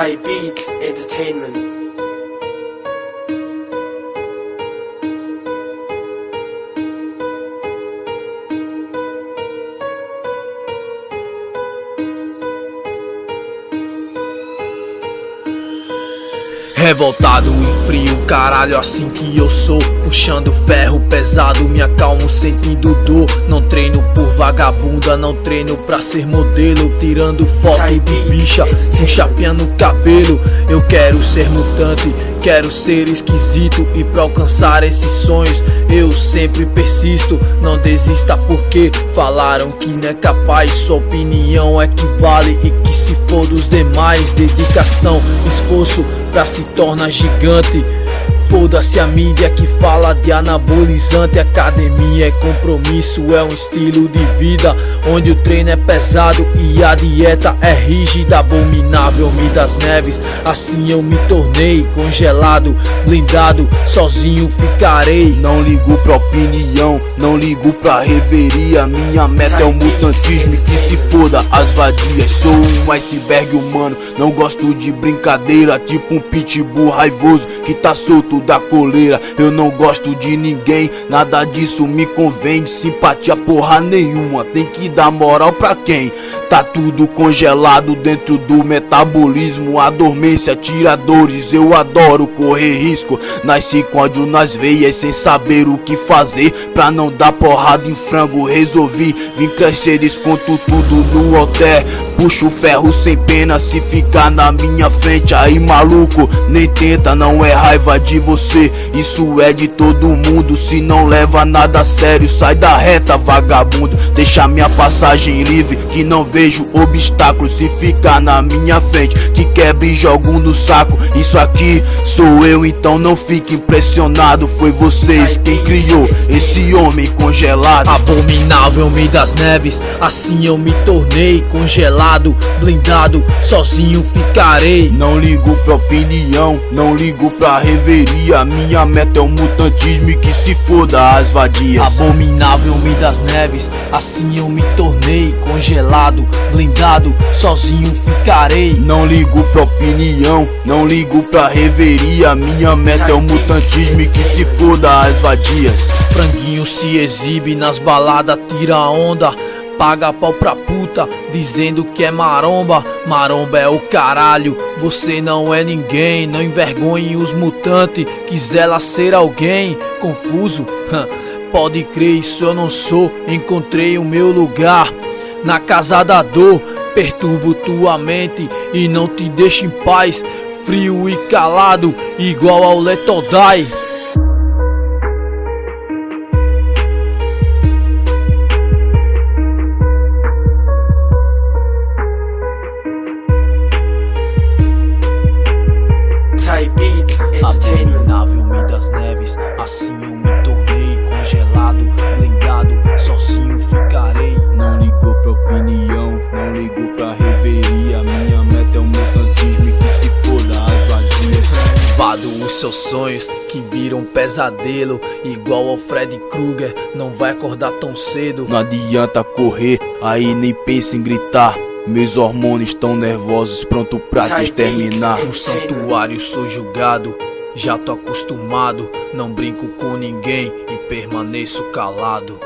Ty Beats Entertainment. Revoltado e frio, caralho, assim que eu sou. Puxando ferro pesado, me acalmo sentindo dor. Não treino por vagabunda, não treino pra ser modelo. Tirando foto de bicha, com chapinha no cabelo. Eu quero ser mutante, quero ser esquisito. E pra alcançar esses sonhos, eu sempre persisto. Não desista porque falaram que não é capaz. Sua opinião é que vale e que se for dos demais. Dedicação, esforço pra se tornar gigante. Foda-se a mídia que fala de anabolizante. Academia é compromisso, é um estilo de vida onde o treino é pesado e a dieta é rígida. Abominável das neves, assim eu me tornei. Congelado, blindado, sozinho ficarei. Não ligo pra opinião, não ligo pra reveria. Minha meta é o mutantismo e que se foda as vadias. Sou um iceberg humano, não gosto de brincadeira. Tipo um pitbull raivoso que tá solto da coleira. Eu não gosto de ninguém, nada disso me convém. Simpatia porra nenhuma, tem que dar moral pra quem? Tá tudo congelado dentro do metabolismo. A dormência, tiradores, eu adoro correr risco. Nasci com ódio nas veias, sem saber o que fazer pra não dar porrada em frango. Resolvi vim crescer, desconto tudo no hotel. Puxo ferro sem pena, se ficar na minha frente aí maluco, nem tenta, não é raiva de você, isso é de todo mundo. Se não leva nada a sério, sai da reta vagabundo. Deixa minha passagem livre, que não vejo obstáculos. Se ficar na minha frente, te quebra e jogo no saco. Isso aqui sou eu, então não fique impressionado. Foi vocês quem criou esse homem congelado. Abominável das neves, assim eu me tornei. Congelado, blindado, sozinho ficarei. Não ligo pra opinião, não ligo pra reveria. Minha meta é o mutantismo e que se foda as vadias. Abominável das neves, assim eu me tornei. Congelado, blindado, sozinho ficarei. Não ligo pra opinião, não ligo pra reveria. Minha meta é o mutantismo e que se foda as vadias. Franguinho se exibe nas baladas, tira onda. Paga pau pra puta, dizendo que é maromba. Maromba é o caralho, você não é ninguém. Não envergonhe os mutantes, quisela ser alguém. Confuso? Pode crer, isso eu não sou. Encontrei o meu lugar na casa da dor. Perturbo tua mente e não te deixo em paz. Frio e calado, igual ao Letodai. Ty Beats Entertainment. Abominável das neves, assim eu me tornei. Congelado, blindado, sozinho ficarei. Não ligo pra opinião, não ligo pra reveria. Minha meta é o mutantismo e que se foda as vadias. Vado os seus sonhos que viram pesadelo, igual ao Freddy Krueger, não vai acordar tão cedo. Não adianta correr, aí nem pensa em gritar. Meus hormônios estão nervosos, pronto pra te exterminar. No santuário sou julgado, já tô acostumado. Não brinco com ninguém e permaneço calado.